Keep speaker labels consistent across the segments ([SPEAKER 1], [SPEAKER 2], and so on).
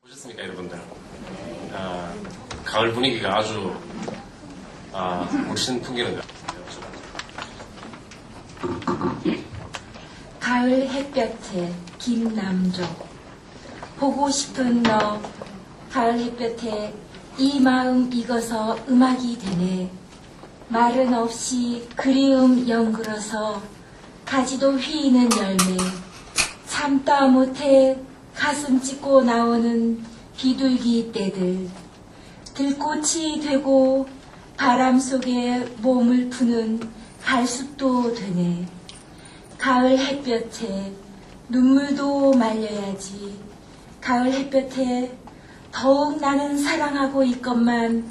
[SPEAKER 1] 보셨습니까, 여러분들? 가을 분위기가 아주 멋진 풍기는 것 같아요.
[SPEAKER 2] 가을 햇볕에 김남조 보고 싶은 너 가을 햇볕에 이 마음 익어서 음악이 되네. 말은 없이 그리움 연그러서 가지도 휘는 열매 참다 못해 가슴 찢고 나오는 비둘기 떼들 들꽃이 되고 바람 속에 몸을 푸는 갈숲도 되네. 가을 햇볕에 눈물도 말려야지. 가을 햇볕에 더욱 나는 사랑하고 있건만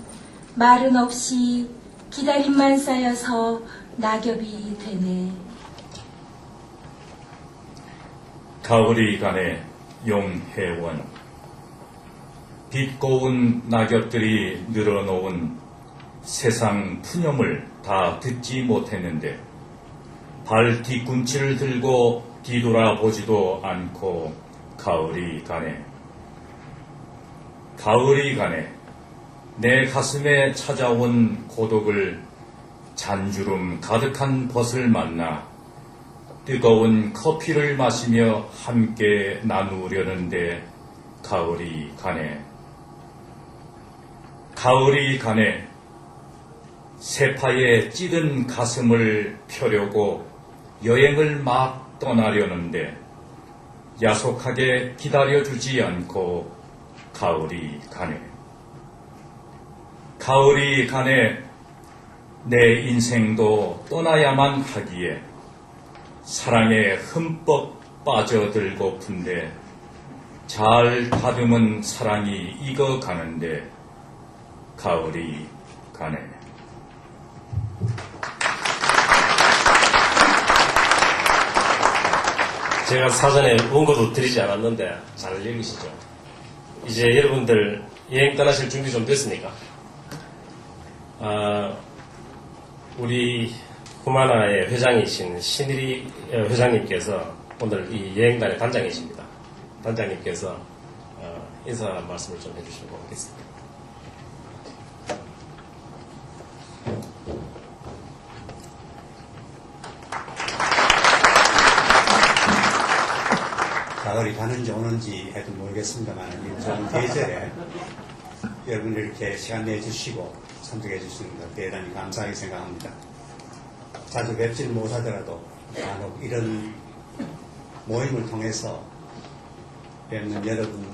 [SPEAKER 2] 말은 없이 기다림만 쌓여서 낙엽이 되네.
[SPEAKER 3] 가을이 가네 용혜원 빛 고운 낙엽들이 늘어놓은 세상 푸념을 다 듣지 못했는데 발 뒤꿈치를 들고 뒤돌아보지도 않고 가을이 가네. 가을이 가네. 내 가슴에 찾아온 고독을 잔주름 가득한 벗을 만나 뜨거운 커피를 마시며 함께 나누려는데 가을이 가네. 가을이 가네. 세파에 찌든 가슴을 펴려고 여행을 막 떠나려는데 야속하게 기다려주지 않고 가을이 가네. 가을이 가네. 내 인생도 떠나야만 하기에 사랑에 흠뻑 빠져들고픈데 잘 다듬은 사랑이 익어가는데 가을이 가네.
[SPEAKER 1] 제가 사전에 원고도 드리지 않았는데 잘 읽으시죠? 이제 여러분들 여행 떠나실 준비 좀 됐습니까? 우리 후마나의 회장이신 신일이 회장님께서 오늘 이 여행단의 단장이십니다. 단장님께서 인사 말씀을 좀 해주시고 하겠습니다.
[SPEAKER 4] 가을이 가는지 오는지 해도 모르겠습니다만 이 좋은 계절에 여러분들 이렇게 시간 내주시고 참석해 주시는 것 대단히 감사하게 생각합니다. 자주 뵙지는 못하더라도 간혹 이런 모임을 통해서 뵙는 여러분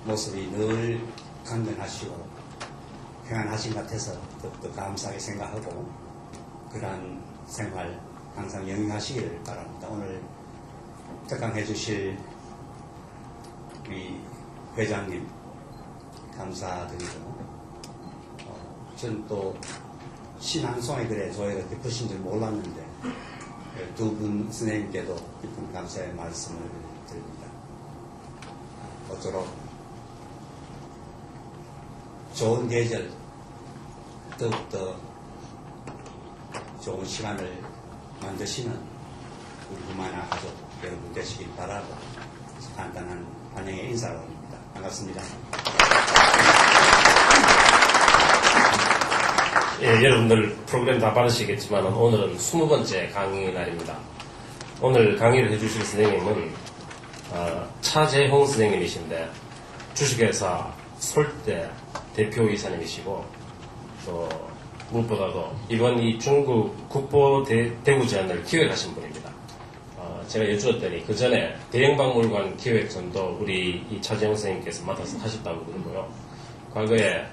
[SPEAKER 4] 모습이 늘 강건하시고 평안하신 것 같아서 더욱더 감사하게 생각하고 그러한 생활 항상 영위하시길 바랍니다. 오늘 특강해 주실 우리 회장님 감사드리고 저는 또 신앙송의 글에 조예가 깊으신 줄 몰랐는데 두 분 선생님께도 깊은 감사의 말씀을 드립니다. 모쪼록 좋은 계절 더욱더 좋은 시간을 만드시는 우리 후마나 가족 여러분 되시길 바라고 간단한 환영의 인사를 올립니다. 반갑습니다.
[SPEAKER 1] 예, 여러분들 프로그램 다 받으시겠지만 오늘은 20번째 강의 날입니다. 오늘 강의를 해주실 선생님은 차재홍 선생님이신데 주식회사 솔대 대표이사님이시고 또 무엇보다도 이번 이 중국 국보대구전을 기획하신 분입니다. 제가 여쭈었더니 그 전에 대형박물관 기획전도 우리 이 차재홍 선생님께서 맡아서 하셨다고 그러고요. 과거에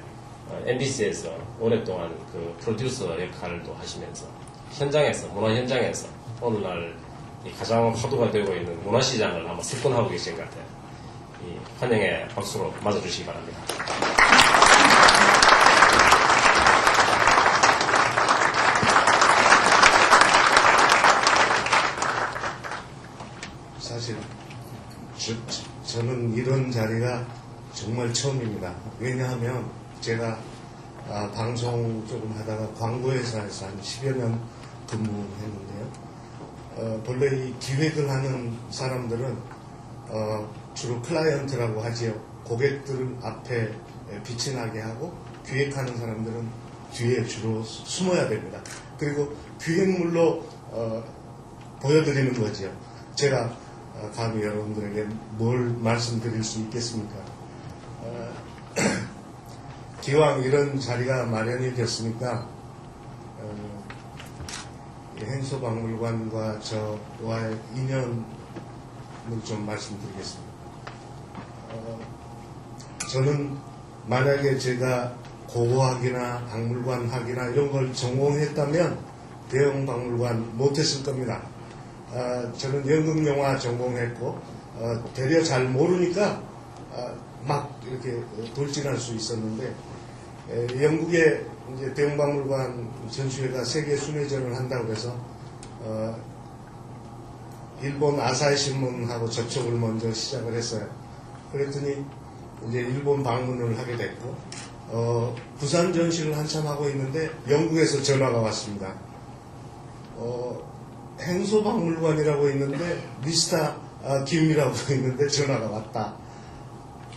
[SPEAKER 1] MBC에서 오랫동안 그 프로듀서 역할도 하시면서 현장에서 문화 현장에서 오늘날 가장 화두가 되고 있는 문화시장을 아마 석권하고 계신 것 같아요. 이 환영의 박수로 맞아주시기 바랍니다.
[SPEAKER 5] 사실 저는 이런 자리가 정말 처음입니다. 왜냐하면 제가 방송 조금 하다가 광고회사에서 한 10여 년 근무했는데요. 본래 이 기획을 하는 사람들은 주로 클라이언트라고 하지요. 고객들을 앞에 빛이 나게 하고 기획하는 사람들은 뒤에 주로 숨어야 됩니다. 그리고 기획물로 보여드리는 거지요. 제가 감히 여러분들에게 뭘 말씀드릴 수 있겠습니까? 기왕 이런 자리가 마련이 됐으니까 행소박물관과 저와의 인연을 좀 말씀드리겠습니다. 저는 만약에 제가 고고학이나 박물관학이나 이런 걸 전공했다면 대형 박물관 못했을 겁니다. 저는 연극영화 전공했고 되려 잘 모르니까 막 이렇게 돌진할 수 있었는데 영국의 이제 대형 박물관 전시회가 세계 순회전을 한다고 해서 일본 아사히 신문하고 접촉을 먼저 시작을 했어요. 그랬더니 이제 일본 방문을 하게 됐고 부산 전시를 한참 하고 있는데 영국에서 전화가 왔습니다. 행소박물관이라고 있는데 미스터 김이라고 있는데 전화가 왔다.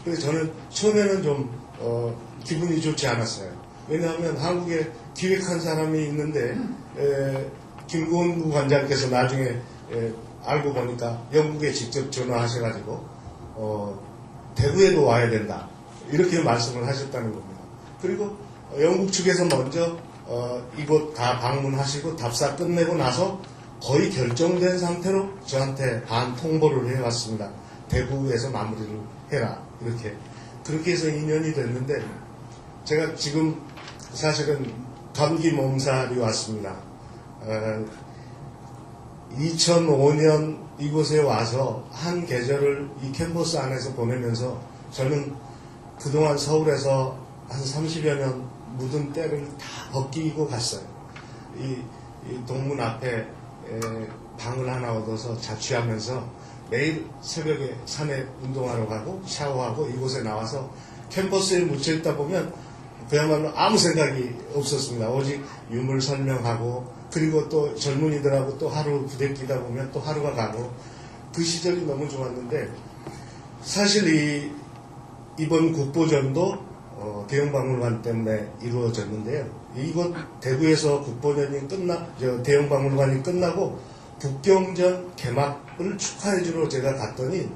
[SPEAKER 5] 그래서 저는 처음에는 좀 기분이 좋지 않았어요. 왜냐하면 한국에 기획한 사람이 있는데 김건구 관장께서 나중에 알고 보니까 영국에 직접 전화하셔가지고 대구에도 와야 된다 이렇게 말씀을 하셨다는 겁니다. 그리고 영국 측에서 먼저 이곳 다 방문하시고 답사 끝내고 나서 거의 결정된 상태로 저한테 반 통보를 해왔습니다. 대구에서 마무리를 해라 이렇게. 그렇게 해서 2년이 됐는데 제가 지금 사실은 감기 몸살이 왔습니다. 2005년 이곳에 와서 한 계절을 이 캠퍼스 안에서 보내면서 저는 그동안 서울에서 한 30여 년 묻은 때를 다 벗기고 갔어요. 이 동문 앞에 방을 하나 얻어서 자취하면서 매일 새벽에 산에 운동하러 가고 샤워하고 이곳에 나와서 캠퍼스에 묻혀있다 보면 그야말로 아무 생각이 없었습니다. 오직 유물 설명하고 그리고 또 젊은이들하고 또 하루 부대끼다 보면 또 하루가 가고 그 시절이 너무 좋았는데 사실 이번 국보전도 대형박물관 때문에 이루어졌는데요. 이곳 대구에서 국보전이 대형박물관이 끝나고 북경전 개막을 축하해주러 제가 갔더니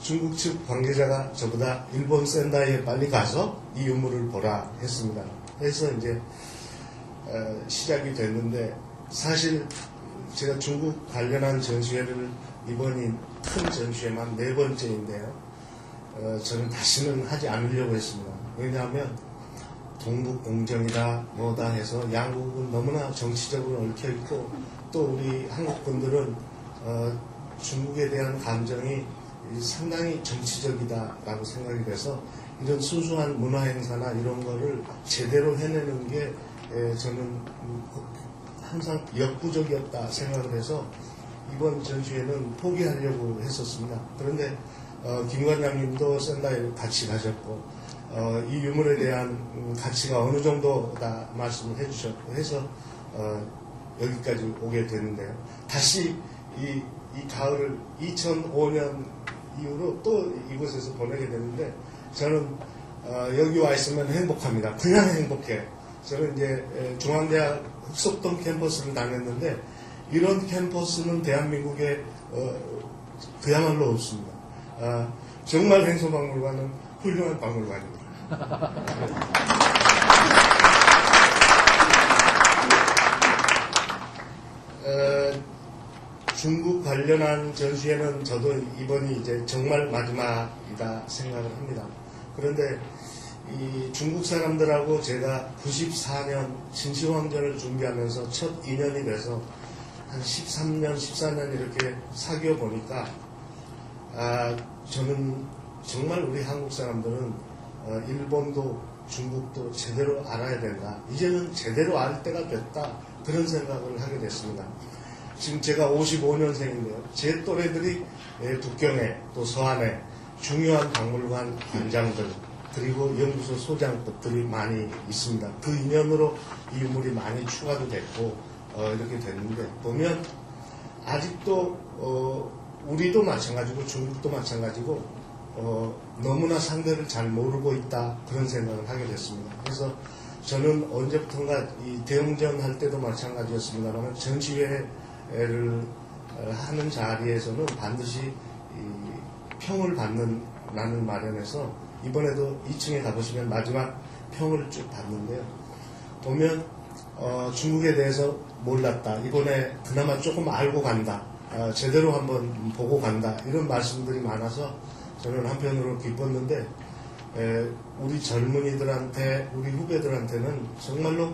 [SPEAKER 5] 중국 측 관계자가 저보다 일본 센다이에 빨리 가서 이 유물을 보라 했습니다. 해서 이제 시작이 됐는데 사실 제가 중국 관련한 전시회를 이번이 큰 전시회만 4번째인데요. 저는 다시는 하지 않으려고 했습니다. 왜냐하면 동북공정이다 뭐다 해서 양국은 너무나 정치적으로 얽혀있고 또 우리 한국분들은 중국에 대한 감정이 상당히 정치적이다라고 생각이 돼서 이런 소소한 문화행사나 이런 거를 제대로 해내는 게 저는 항상 역부족이었다 생각을 해서 이번 전시회는 포기하려고 했었습니다. 그런데 김 관장님도 센다이를 같이 가셨고 이 유물에 대한 가치가 어느 정도다 말씀을 해주셨고 해서 여기까지 오게 됐는데요. 다시 이 가을을 2005년 이후로 또 이곳에서 보내게 되는데 저는 여기 와 있으면 행복합니다. 그냥 행복해. 저는 이제 중앙대학 흑석동 캠퍼스를 다녔는데 이런 캠퍼스는 대한민국에 그야말로 없습니다. 정말 행소박물관은 훌륭한 박물관입니다. 중국 관련한 전시회는 저도 이번이 이제 정말 마지막이다 생각을 합니다. 그런데 이 중국 사람들하고 제가 94년 진시황전을 준비하면서 첫 인연이 돼서 한 13년, 14년 이렇게 사귀어 보니까 저는 정말 우리 한국 사람들은 일본도 중국도 제대로 알아야 된다. 이제는 제대로 알 때가 됐다. 그런 생각을 하게 됐습니다. 지금 제가 55년생인데요. 제 또래들이 북경에 또 서안에 중요한 박물관 관장들 그리고 연구소 소장급들이 많이 있습니다. 그 인연으로 이 유물이 많이 추가도 됐고 이렇게 됐는데 보면 아직도 우리도 마찬가지고 중국도 마찬가지고 너무나 상대를 잘 모르고 있다 그런 생각을 하게 됐습니다. 그래서 저는 언제부턴가 이 대웅전 할 때도 마찬가지였습니다만 전시회를 하는 자리에서는 반드시 이 평을 받는 난을 마련해서 이번에도 2층에 가보시면 마지막 평을 쭉 받는데요. 보면 중국에 대해서 몰랐다. 이번에 그나마 조금 알고 간다. 제대로 한번 보고 간다. 이런 말씀들이 많아서 저는 한편으로 기뻤는데 우리 젊은이들한테 우리 후배들한테는 정말로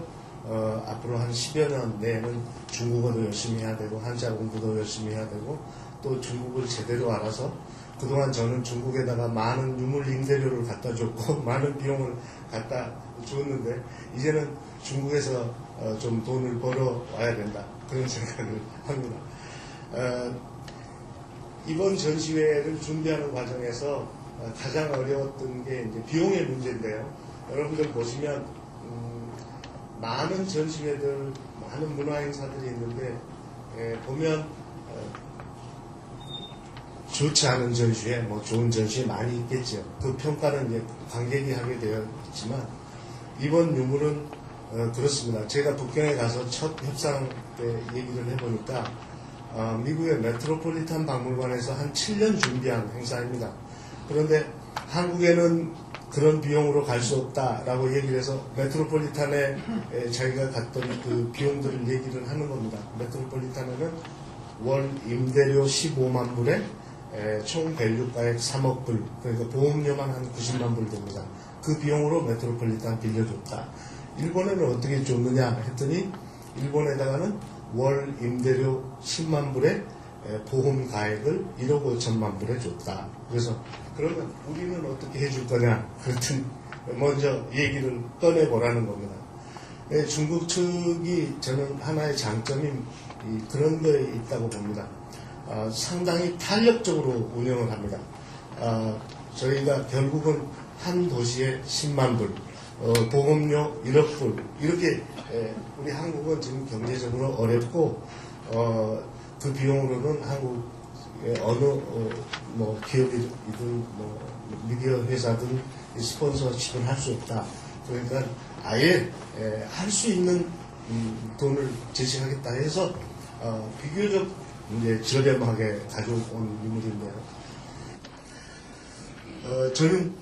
[SPEAKER 5] 앞으로 한 10여 년 내에는 중국어도 열심히 해야 되고 한자 공부도 열심히 해야 되고 또 중국을 제대로 알아서 그동안 저는 중국에다가 많은 유물 임대료를 갖다 줬고 많은 비용을 갖다 줬는데 이제는 중국에서 좀 돈을 벌어 와야 된다 그런 생각을 합니다. 이번 전시회를 준비하는 과정에서 가장 어려웠던 게 이제 비용의 문제인데요. 여러분들 보시면 많은 전시회들, 많은 문화행사들이 있는데 보면 좋지 않은 전시회, 뭐 좋은 전시회 많이 있겠죠. 그 평가는 이제 관객이 하게 되어 있지만 이번 유물은 그렇습니다. 제가 북경에 가서 첫 협상 때 얘기를 해보니까 미국의 메트로폴리탄 박물관에서 한 7년 준비한 행사입니다. 그런데 한국에는 그런 비용으로 갈 수 없다라고 얘기를 해서 메트로폴리탄에 자기가 갔던 그 비용들을 얘기를 하는 겁니다. 메트로폴리탄에는 월 임대료 15만 불에 총 밸류가액 3억 불, 그러니까 보험료만 한 90만 불 됩니다. 그 비용으로 메트로폴리탄 빌려줬다. 일본에는 어떻게 줬느냐 했더니 일본에다가는 월 임대료 10만 불에 보험 가액을 1억 5천만 불에 줬다. 그래서 그러면 우리는 어떻게 해줄 거냐? 그랬더니 먼저 얘기를 꺼내보라는 겁니다. 중국 측이 저는 하나의 장점이 그런 거에 있다고 봅니다. 상당히 탄력적으로 운영을 합니다. 저희가 결국은 한 도시에 10만 불, 보험료 1억 불 이렇게 우리 한국은 지금 경제적으로 어렵고 그 비용으로는 한국의 어느 뭐 기업이든 뭐 미디어 회사든 스폰서십을 할 수 없다. 그러니까 아예 할 수 있는 돈을 제시하겠다 해서 비교적 이제 저렴하게 가져온 유물인데요. 저는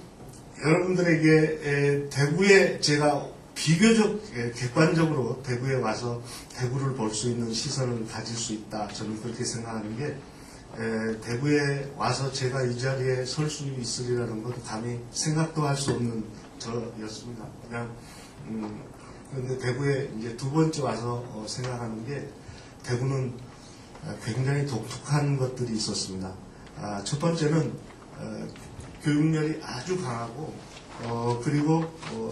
[SPEAKER 5] 여러분들에게 대구에 제가 비교적 객관적으로 대구에 와서 대구를 볼 수 있는 시선을 가질 수 있다. 저는 그렇게 생각하는 게 대구에 와서 제가 이 자리에 설 수 있으리라는 것도 감히 생각도 할 수 없는 저였습니다. 그냥 그런데 대구에 이제 두 번째 와서 생각하는 게 대구는 굉장히 독특한 것들이 있었습니다. 첫 번째는 교육열이 아주 강하고 그리고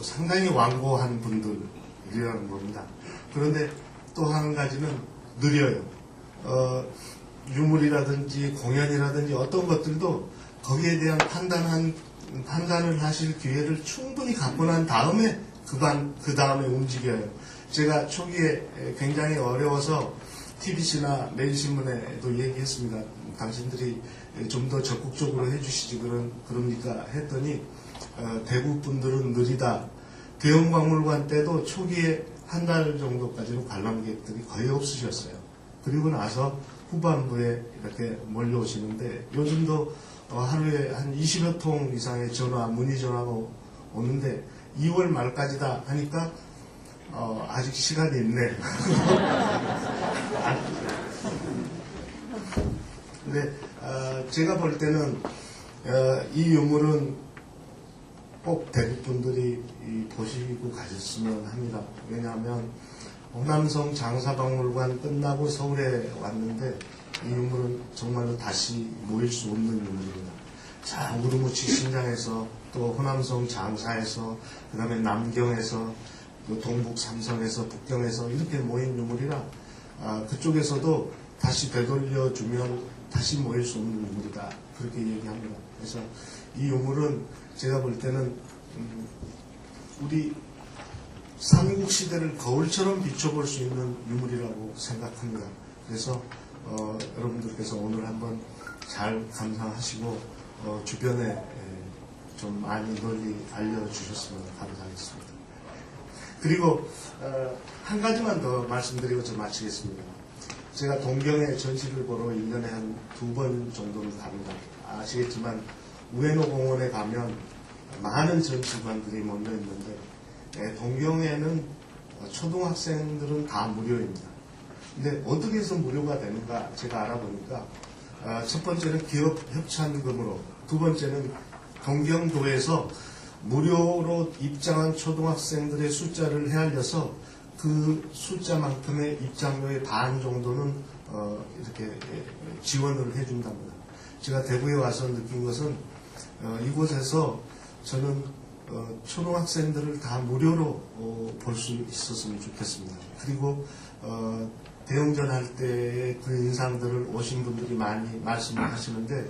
[SPEAKER 5] 상당히 완고한 분들이라는 겁니다. 그런데 또 한 가지는 느려요. 유물이라든지 공연이라든지 어떤 것들도 거기에 대한 판단을 하실 기회를 충분히 갖고 난 다음에 그 다음에 움직여요. 제가 초기에 굉장히 어려워서 TBC나 매일신문에도 얘기했습니다. 당신들이 좀 더 적극적으로 해주시지 그럽니까 했더니 대구 분들은 느리다. 대형박물관 때도 초기에 한 달 정도까지는 관람객들이 거의 없으셨어요. 그리고 나서 후반부에 이렇게 몰려오시는데 요즘도 하루에 한 20여 통 이상의 문의 전화가 오는데 2월 말까지다 하니까 아직 시간이 있네. 근데 제가 볼 때는 이 유물은 꼭 대구 분들이 보시고 가셨으면 합니다. 왜냐하면 호남성 장사박물관 끝나고 서울에 왔는데 이 유물은 정말로 다시 모일 수 없는 유물입니다. 자, 우르무치 신장에서 또 호남성 장사에서 그 다음에 남경에서 또 동북 삼성에서 북경에서 이렇게 모인 유물이라 그쪽에서도 다시 되돌려주면 다시 모일 수 없는 유물이다. 그렇게 얘기합니다. 그래서 이 유물은 제가 볼 때는 우리 삼국시대를 거울처럼 비춰볼 수 있는 유물이라고 생각합니다. 그래서 여러분들께서 오늘 한번 잘 감상하시고 주변에 좀 많이 널리 알려주셨으면 감사하겠습니다. 그리고 한 가지만 더 말씀드리고 좀 마치겠습니다. 제가 동경에 전시를 보러 1년에 한 2번 정도는 갑니다. 아시겠지만 우에노 공원에 가면 많은 전시관들이 몰려 있는데 동경에는 초등학생들은 다 무료입니다. 근데 어떻게 해서 무료가 되는가 제가 알아보니까 첫 번째는 기업 협찬금으로, 두 번째는 동경도에서 무료로 입장한 초등학생들의 숫자를 헤아려서 그 숫자만큼의 입장료의 반 정도는 이렇게 지원을 해준답니다. 제가 대구에 와서 느낀 것은 이곳에서 저는 초등학생들을 다 무료로 볼 수 있었으면 좋겠습니다. 그리고 대형전 할 때의 그 인상들을 오신 분들이 많이 말씀을 하시는데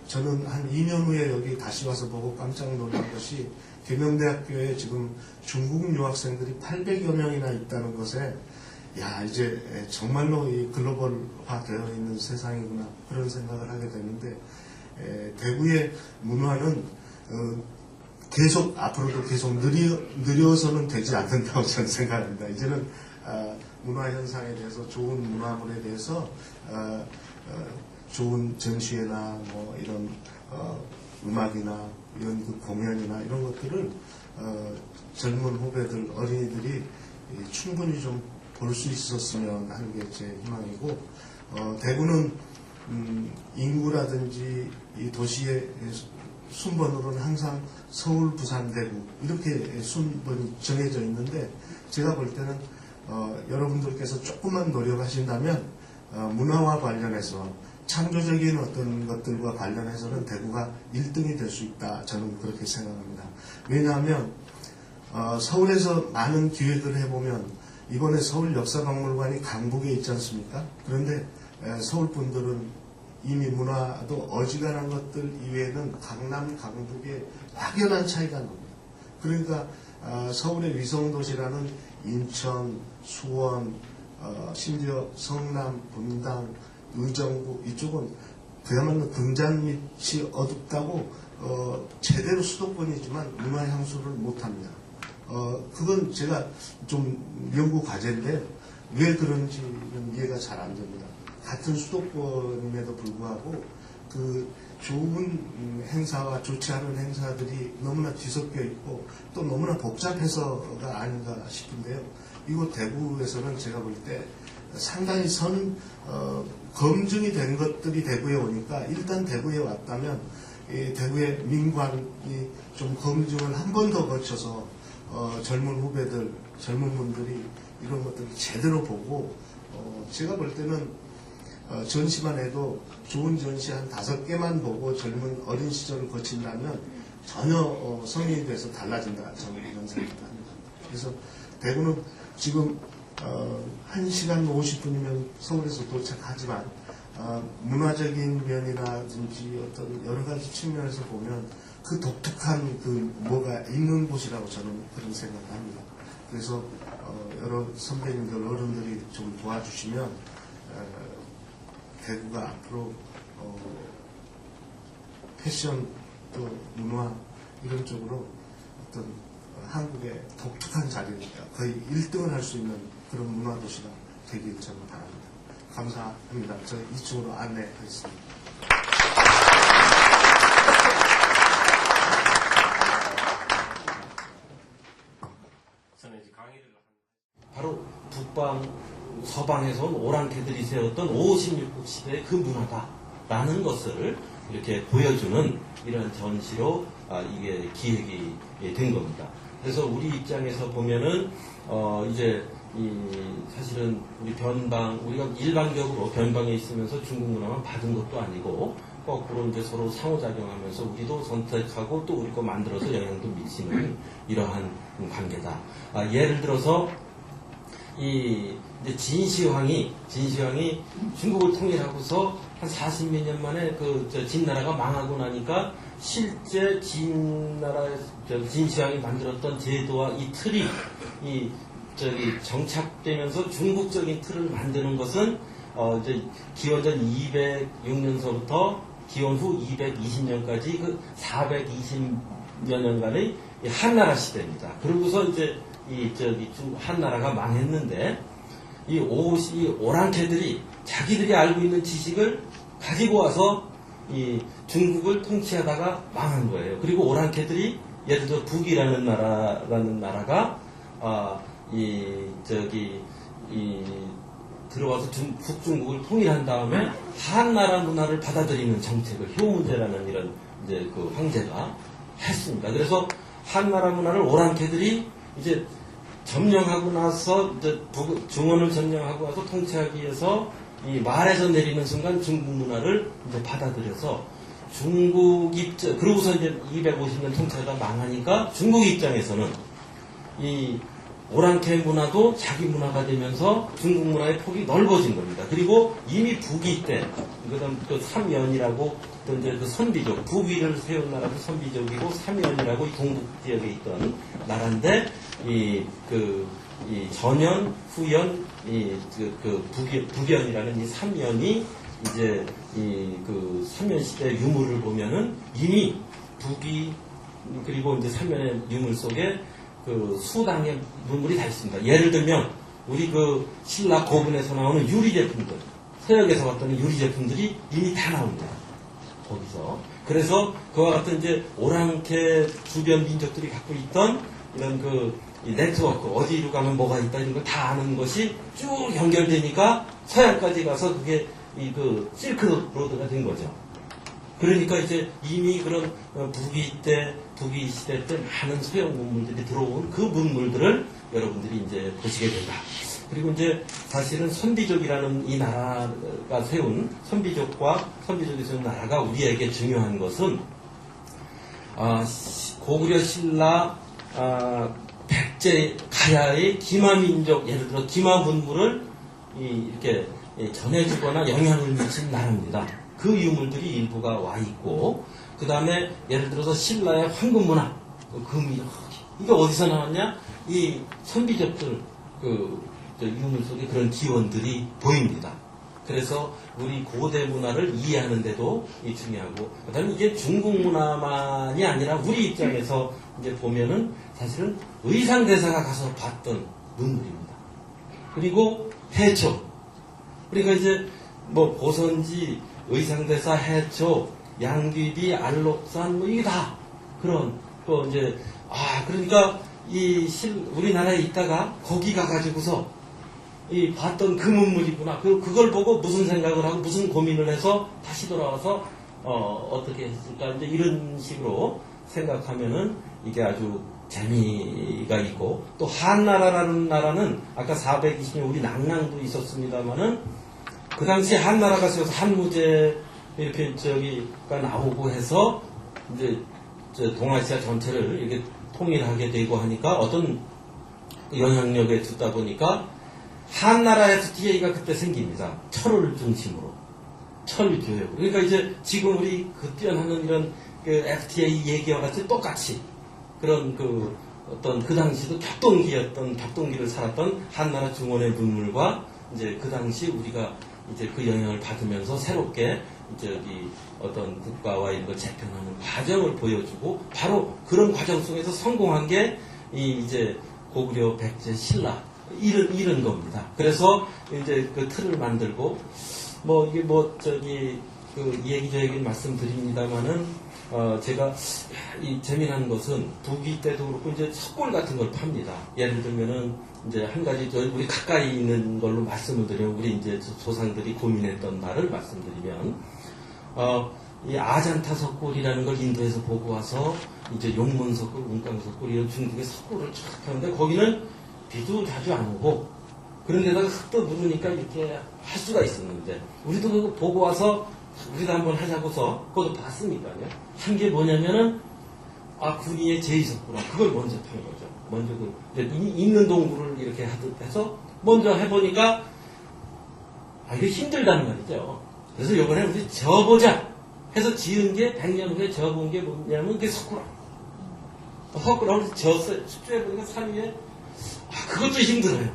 [SPEAKER 5] 저는 한 2년 후에 여기 다시 와서 보고 깜짝 놀란 것이 계명대학교에 지금 중국 유학생들이 800여 명이나 있다는 것에 야 이제 정말로 이 글로벌화 되어 있는 세상이구나 그런 생각을 하게 되는데 대구의 문화는 계속 앞으로도 계속 느려서는 되지 않는다고 저는 생각합니다. 이제는 문화 현상에 대해서 좋은 문화물에 대해서 좋은 전시회나 뭐 이런 음악이나 이런 그 공연이나 이런 것들을 젊은 후배들 어린이들이 충분히 좀 볼 수 있었으면 하는 게 제 희망이고 대구는 인구라든지 이 도시의 순번으로는 항상 서울, 부산, 대구 이렇게 순번이 정해져 있는데 제가 볼 때는 여러분들께서 조금만 노력하신다면 문화와 관련해서 창조적인 어떤 것들과 관련해서는 대구가 1등이 될 수 있다. 저는 그렇게 생각합니다. 왜냐하면 서울에서 많은 기획을 해보면 이번에 서울역사박물관이 강북에 있지 않습니까? 그런데 서울 분들은 이미 문화도 어지간한 것들 이외에는 강남, 강북에 확연한 차이가 납니다. 그러니까 서울의 위성도시라는 인천, 수원, 심지어 성남, 분당, 의정부 이쪽은 그야말로 등잔 밑이 어둡다고 제대로 수도권이지만 문화 향수를 못합니다. 그건 제가 좀 연구 과제인데 왜 그런지는 이해가 잘 안 됩니다. 같은 수도권임에도 불구하고 그 좋은 행사와 좋지 않은 행사들이 너무나 뒤섞여 있고 또 너무나 복잡해서가 아닌가 싶은데요. 이곳 대구에서는 제가 볼 때 상당히 검증이 된 것들이 대구에 오니까 일단 대구에 왔다면 이 대구의 민관이 좀 검증을 한 번 더 거쳐서 젊은 후배들, 젊은 분들이 이런 것들을 제대로 보고 제가 볼 때는 전시만 해도 좋은 전시 한 5개만 보고 젊은 어린 시절을 거친다면 전혀 성인이 돼서 달라진다. 저는 이런 생각을 합니다. 그래서 대구는 지금 1시간 50분이면 서울에서 도착하지만 문화적인 면이라든지 어떤 여러 가지 측면에서 보면 그 독특한 그 뭐가 있는 곳이라고 저는 그런 생각을 합니다. 그래서 여러 선배님들 어른들이 좀 도와주시면 대구가 앞으로 패션 또 문화 이런 쪽으로 어떤 한국의 독특한 자리 거의 1등을 할 수 있는 그런 문화도시가 되길 저는 바랍니다. 감사합니다. 저 2층으로 안내하겠습니다.
[SPEAKER 1] 저는 이제 강의를
[SPEAKER 6] 바로 북방, 서방에서 온 오랑캐들이 세웠던 56국시대의 그 문화다라는 것을 이렇게 보여주는 이런 전시로 이게 기획이 된 겁니다. 그래서 우리 입장에서 보면은 이제 사실은 우리 변방, 우리가 일반적으로 변방에 있으면서 중국 문화만 받은 것도 아니고 거꾸로 이제 서로 상호작용하면서 우리도 선택하고 또 우리 거 만들어서 영향도 미치는 이러한 관계다. 예를 들어서 이제 진시황이 중국을 통일하고서 한 40몇 년 만에 진나라가 망하고 나니까 실제 진시황이 만들었던 제도와 이 틀이 정착되면서 중국적인 틀을 만드는 것은 이제 기원전 206년서부터 기원 후 220년까지 그 420여 년간의 이 한나라 시대입니다. 그러고서 이제 한나라가 망했는데 이 오랑캐들이 자기들이 알고 있는 지식을 가지고 와서 이 중국을 통치하다가 망한 거예요. 그리고 오랑캐들이 예를 들어 북이라는 나라가 들어와서 북중국을 통일한 다음에 한나라 문화를 받아들이는 정책을 효문제라는 이런 이제 그 황제가 했습니다. 그래서 한나라 문화를 오랑캐들이 이제 점령하고 나서 이제 중원을 점령하고 나서 통치하기 위해서 이 말에서 내리는 순간 중국 문화를 이제 받아들여서 중국 입장 그러고서 이제 250년 통치하다 망하니까 중국 입장에서는 이 오랑캐 문화도 자기 문화가 되면서 중국 문화의 폭이 넓어진 겁니다. 그리고 이미 북위 때, 그다음 그 삼연이라고 또 이제 그 선비족, 북위를 세운 나라도 선비족이고 삼연이라고 이 동북 지역에 있던 나라인데 이 전연, 후연, 북연이라는 이 삼연이 이제 그 삼연 시대 유물을 보면은 이미 북위 그리고 이제 삼연의 유물 속에 그 수당의 문물이 다 있습니다. 예를 들면 우리 그 신라 고분에서 나오는 유리 제품들, 서역에서 봤더니 유리 제품들이 이미 다 나옵니다. 거기서. 그래서 그와 같은 이제 오랑캐 주변 민족들이 갖고 있던 이런 이 네트워크, 어디로 가면 뭐가 있다 이런 걸 다 아는 것이 쭉 연결되니까 서양까지 가서 그게 실크로드가 된 거죠. 그러니까 이제 이미 그런 북위 시대 때 많은 서양 문물들이 들어온 그 문물들을 여러분들이 이제 보시게 된다. 그리고 이제 사실은 선비족이라는 이 나라가 세운 선비족이 세운 나라가 우리에게 중요한 것은 고구려 신라 백제 가야의 기마민족 예를 들어 기마 문물을 이렇게 전해주거나 영향을 미친 나라입니다. 그 유물들이 일부가 와 있고, 그 다음에 예를 들어서 신라의 황금 문화, 금이 이게 어디서 나왔냐? 이 선비족들 유물 속에 그런 기원들이 보입니다. 그래서 우리 고대 문화를 이해하는데도 중요하고, 그다음에 이게 중국 문화만이 아니라 우리 입장에서 이제 보면은 사실은 의상대사가 가서 봤던 문물입니다. 그리고 해초. 그러니까 이제 보선지, 의상대사, 해초, 양귀비, 알록산, 이게 다 그런, 그러니까 우리나라에 있다가 거기 가가지고서 봤던 그 문물이구나. 그걸 보고 무슨 생각을 하고 무슨 고민을 해서 다시 돌아와서 어떻게 했을까. 이제 이런 식으로 생각하면은 이게 아주 재미가 있고, 또 한나라라는 나라는 아까 420년 우리 낙랑도 있었습니다만은 그 당시 한나라가 세워서 한무제 이렇게 가 나오고 해서 이제 동아시아 전체를 이렇게 통일하게 되고 하니까 어떤 영향력에 듣다 보니까 한나라에서 DA가 그때 생깁니다. 철을 중심으로. 철교육. 그러니까 이제 지금 우리 뛰어나는 이런 FTA 얘기와 같이 똑같이 그런 그 당시도 격동기를 살았던 한나라 중원의 문물과 이제 그 당시 우리가 이제 그 영향을 받으면서 새롭게 어떤 국가와 이런 걸 재편하는 과정을 보여주고 바로 그런 과정 속에서 성공한 게 이제 고구려, 백제, 신라 이런 겁니다. 그래서 이제 그 틀을 만들고 얘기 저 얘기 말씀드립니다만은 제가 재미난 것은 북위 때도 그렇고 이제 석골 같은 걸 팝니다. 예를 들면은 이제 한 가지 우리 가까이 있는 걸로 말씀을 드리면 우리 이제 조상들이 고민했던 바를 말씀드리면 이 아잔타 석골이라는 걸 인도에서 보고 와서 이제 용문 석골, 운강 석골 이런 중국의 석골을 쫙 하는데 거기는 비도 자주 안 오고 그런 데다가 흙도 누르니까 이렇게 할 수가 있었는데 우리도 그거 보고 와서 우리도 한번 하자고서 그것도 봤으니까요. 한 게 뭐냐면은 군위의 제2석구라 그걸 먼저 판 거죠. 먼저 있는 동굴을 이렇게 하듯 해서 먼저 해보니까 이게 힘들다는 말이죠. 그래서 이번에 우리 져보자 해서 지은 게 100년 후에 져본 게 뭐냐면 그게 석구라. 석구라고 졌어요. 숙주해보니까 산 위에 그것도 힘들어요.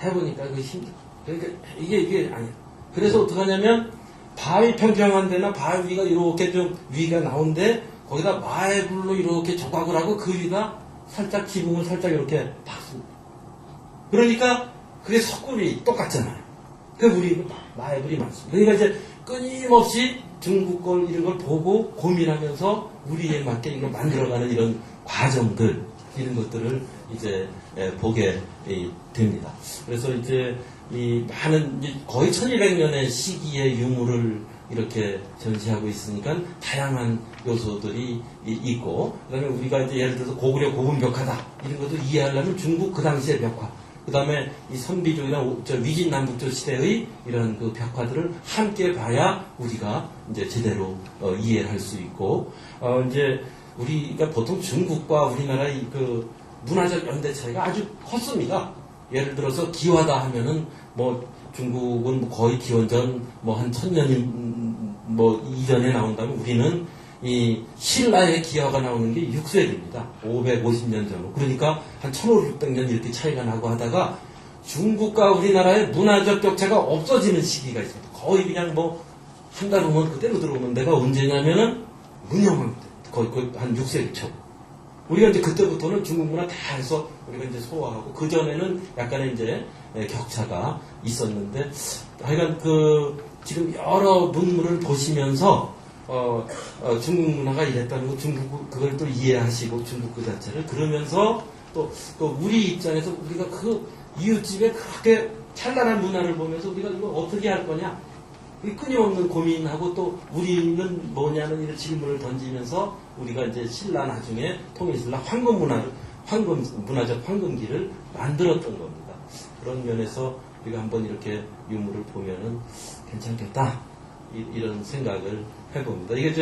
[SPEAKER 6] 해보니까 그게 힘들어. 그러니까 이게 아니야. 그래서 어떡하냐면 바위 평평한 데나 바위 위가 이렇게 좀 위가 나온데 거기다 마애불로 이렇게 조각을 하고 그 위가 살짝 지붕을 살짝 이렇게 박습니다. 그러니까 그게 석굴이 똑같잖아요. 그 우리 마애불이 많습니다. 그러니까 이제 끊임없이 중국 걸 이런 걸 보고 고민하면서 우리에 맞게 이걸 만들어가는 이런 과정들 이런 것들을 이제 보게 됩니다. 그래서 이제 이 많은 거의 1200년의 시기의 유물을 이렇게 전시하고 있으니까 다양한 요소들이 있고 그다음에 우리가 이제 예를 들어서 고구려 고분 벽화다 이런 것도 이해하려면 중국 그 당시의 벽화 그다음에 이 선비족이나 위진 남북조 시대의 이런 그 벽화들을 함께 봐야 우리가 이제 제대로 이해를 할 수 있고 이제 우리가 보통 중국과 우리나라의 그 문화적 연대 차이가 아주 컸습니다. 예를 들어서 기와다 하면은 뭐 중국은 거의 기원전 뭐 한 1000년 뭐 이전에 나온다면 우리는 이 신라의 기와가 나오는 게 6세기입니다. 550년 전으로. 그러니까 한 1500년 이렇게 차이가 나고 하다가 중국과 우리나라의 문화적 격차가 없어지는 시기가 있습니다. 거의 그냥 뭐 한 달 후면 그대로 들어오는 데가 언제냐면은 문영왕 때. 거의 한 6세기 초. 우리가 이제 그때부터는 중국 문화 다 해서 우리가 이제 소화하고 그전에는 약간의 이제 격차가 있었는데 하여간 그 지금 여러 문물을 보시면서 중국 문화가 이랬다는 거 중국 그걸 또 이해하시고 중국 그 자체를 그러면서 또 우리 입장에서 우리가 그 이웃집에 그렇게 찬란한 문화를 보면서 우리가 이거 어떻게 할 거냐 이 끊임없는 고민하고 또 우리는 뭐냐는 이런 질문을 던지면서 우리가 이제 신라 나중에 통일신라 문화적 황금기를 만들었던 겁니다. 그런 면에서 우리가 한번 이렇게 유물을 보면은 괜찮겠다 이런 생각을 해봅니다. 이게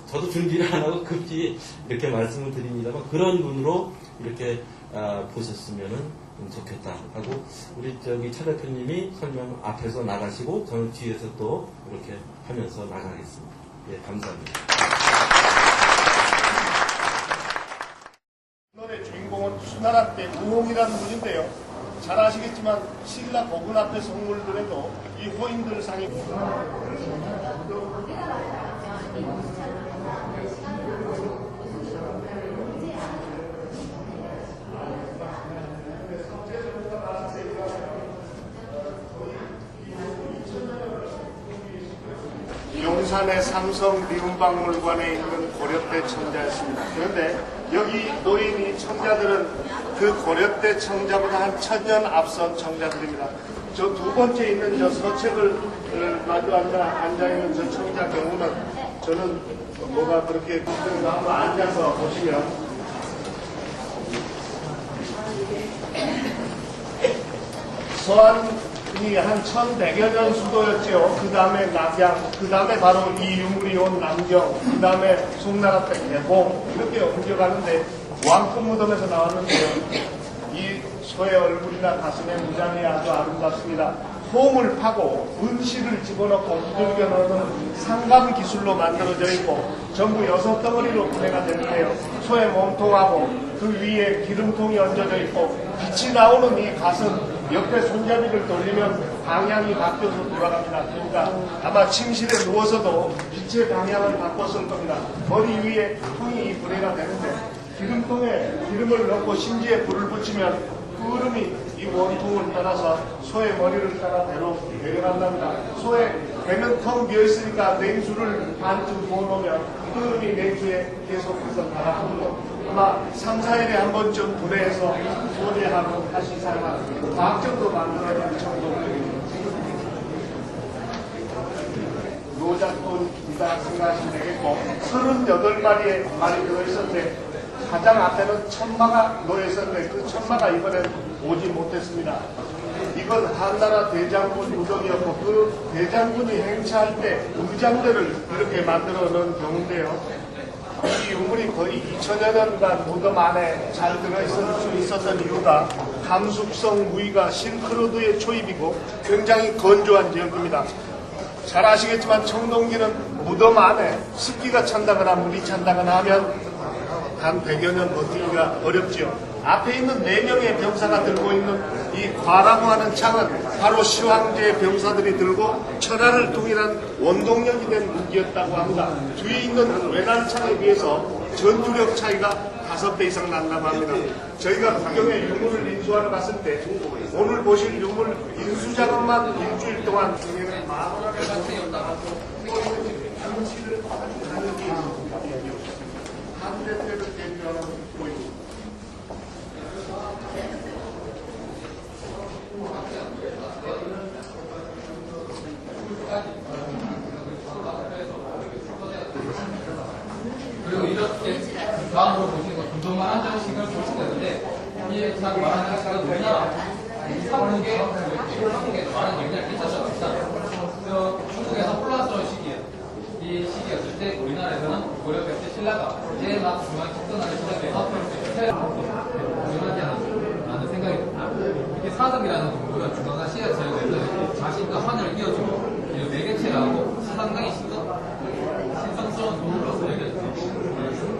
[SPEAKER 6] 저도 준비를 안 하고 급히 이렇게 말씀을 드립니다만 그런 눈으로 이렇게 보셨으면은 좋겠다 하고 우리 차 대표님이 설명 앞에서 나가시고 저는 뒤에서 또 이렇게 하면서 나가겠습니다. 예, 감사합니다.
[SPEAKER 7] 오늘의 주인공은 수나라 때 우홍이라는 분인데요. 잘 아시겠지만 신라 고군 앞에 성물들에도 이 호인들 상이 용산의 삼성 미운박물관에 있는 고려때 청자였습니다. 그런데 여기 모인 이 청자들은 그 고려때 청자보다 한 1000년 앞선 청자들입니다. 저 두 번째 있는 저 서책을 마주 앉아있는 저 청자 경우는 저는 뭐가 그렇게 한번 앉아서 보시면 서안이 한 1100여 년 수도였죠. 그 다음에 낙양, 그 다음에 바로 이 유물이 온 남경, 그 다음에 송나라 때 개봉 이렇게 옮겨가는데 왕급 무덤에서 나왔는데요. 이 소의 얼굴이나 가슴의 무장이 아주 아름답습니다. 홈을 파고 은실을 집어넣고 두들겨 넣는 상감 기술로 만들어져 있고 전부 6덩어리로 분해가 되는데요. 소의 몸통하고 그 위에 기름통이 얹어져 있고 빛이 나오는 이 가슴 옆에 손잡이를 돌리면 방향이 바뀌어서 돌아갑니다. 그러니까 아마 침실에 누워서도 빛의 방향을 바꿨을 겁니다. 머리 위에 통이 분해가 되는데 기름통에 기름을 넣고 심지에 불을 붙이면 구름이 이 원통을 따라서 소의 머리를 따라 배로 내려간답니다. 소의 배는 텅 비어있으니까 냉수를 반쯤 부어놓으면 구름이 냉수에 계속해서 달아오르고 아마 3, 4일에 한 번쯤 분해해서 소재하고 다시 사용하는 과학적으로 만들어진 정도입니다. 노작돈이다 생각하시면 되겠고 38마리의 말이 들어있었는데 가장 앞에는 천마가 놓여있었는데 그 천마가 이번엔 오지 못했습니다. 이건 한나라 대장군 무덤이었고 그 대장군이 행차할 때 의장대를 이렇게 만들어 놓은 경우인데요. 이 유물이 거의 2000여 년간 무덤 안에 잘 들어있을 수 있었던 이유가 감숙성 무의가 실크로드의 초입이고 굉장히 건조한 지역입니다. 잘 아시겠지만 청동기는 무덤 안에 습기가 찬다거나 물이 찬다거나 하면 단 100여 년 버티기가 어렵지요. 앞에 있는 4명의 병사가 들고 있는 이 과라고 하는 창은 바로 시황제의 병사들이 들고 천하를 통일한 원동력이 된 무기였다고 합니다. 뒤에 있는 외난창에 비해서 전투력 차이가 5배 이상 난다고 합니다. 저희가 국경에 유물을 인수하러 갔을 때 오늘 보실 유물 인수 작업만 일주일 동안 한 대표를 대표하는 보입니다.
[SPEAKER 8] 그리고 이렇게 다음으로 보시는 건 부동만 한정식을 보시면 되는데 이 딱 말하는 것은 우리나라 한국에 많은 영향을 끼쳤습니다. 중국에서 혼란스러운 시기에 이 시기였을 때 우리나라에서는 고려 백제 신라가 이제 막 중앙 집권하는 시점에서 라는 생각이 듭니다. 이렇게 사덕이라는 동물은 중앙 시야 지역에서 자신과 하늘을 이어주고 매개체라고 상당히 신성스러운 동물로서 여겨집니다.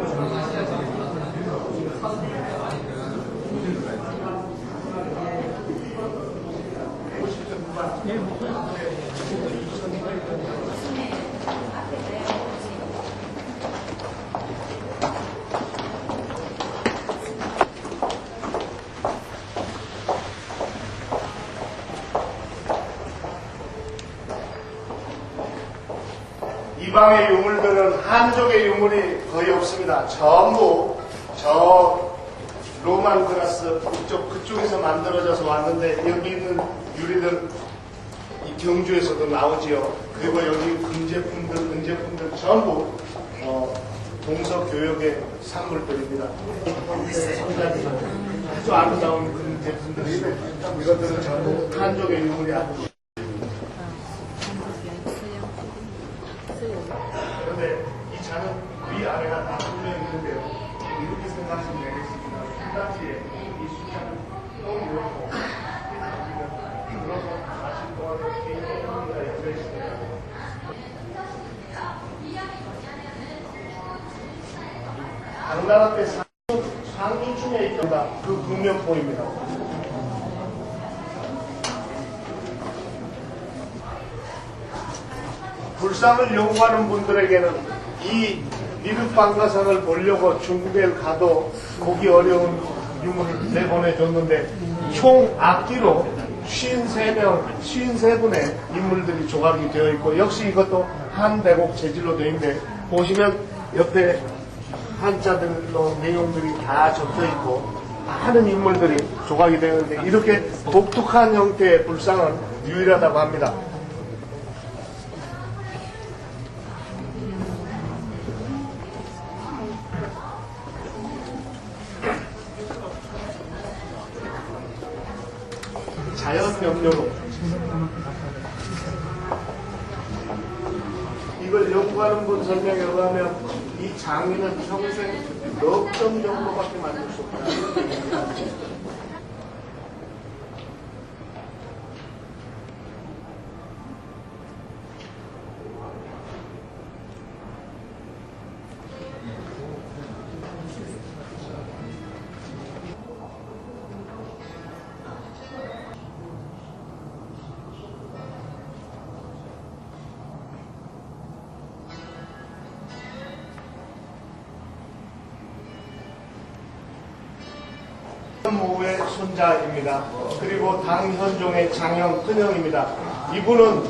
[SPEAKER 8] 중앙 시야 지역에서 나타나는 사덕입니다. 많이
[SPEAKER 7] 이방의 유물들은 한족의 유물이 거의 없습니다. 전부 저 로만 그라스 그쪽에서 만들어져서 왔는데 여기 있는 유리들 이 경주에서도 나오지요. 그리고 여기 은제품들 전부 동서교역의 산물들입니다. 아주 아름다운 그런 제품들인데 이것들은 전부 한족의 유물이 아니고 그런데 이 잔은 위아래가 다 뚫려 있는데요. 이렇게 생각하시면 되겠습니다. 한 가지에 이 숫자는 또 이렇고 그러고 마실 동안에 개인기가 열려 있습니다. 당나라 때 상주중에 있던 그 국면포입니다. 불상을 연구하는 분들에게는 이 미륵방가상을 보려고 중국에 가도 보기 어려운 유물을 내보내줬는데 총 악기로 53분의 인물들이 조각이 되어 있고 역시 이것도 한대곡 재질로 되어 있는데 보시면 옆에 한자들로 내용들이 다 적혀 있고 많은 인물들이 조각이 되어 있는데 이렇게 독특한 형태의 불상은 유일하다고 합니다. 자연 염료로 이걸 연구하는 분 설명에 의하면 이 장인은 평생 넉 점 정도밖에 만들 수 없다. 모의 손자입니다. 그리고 당현종의 장형 큰형입니다. 이분은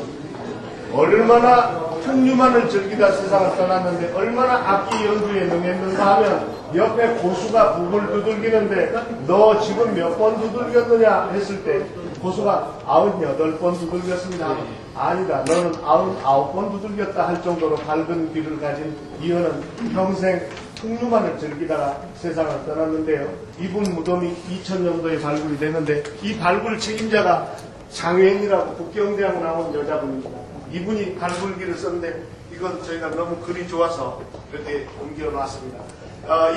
[SPEAKER 7] 얼마나 풍류만을 즐기다 세상을 떠났는데 얼마나 악기 연주에 능했는가 하면 옆에 고수가 북을 두들기는데 너 지금 몇 번 두들겼느냐 했을 때 고수가 98번 두들겼습니다. 아니다. 너는 99번 두들겼다 할 정도로 밝은 귀를 가진 이현은 평생 풍류만을 즐기다가 세상을 떠났는데요. 이분 무덤이 2000년도에 발굴이 됐는데 이 발굴 책임자가 장애인이라고 북경대학 나온 여자분입니다. 이분이 발굴기를 썼는데 이건 저희가 너무 글이 좋아서 이렇게 옮겨놨습니다.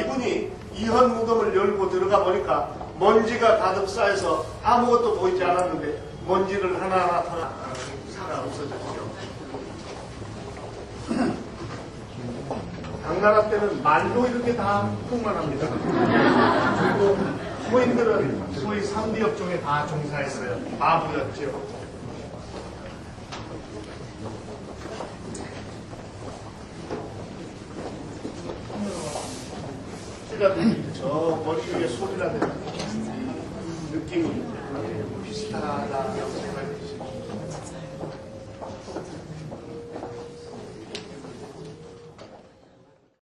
[SPEAKER 7] 이분이 이현 무덤을 열고 들어가 보니까 먼지가 가득 쌓여서 아무것도 보이지 않았는데 먼지를 하나하나 털어 살아 없어졌죠. 명나라 때는 말로 이렇게 다 풍만합니다. 그리고 후인들은 소위 3D 업종에 다 종사했어요. 마부였죠. 제가 저 머리 위에 소리가 내는 느낌이 비슷하다.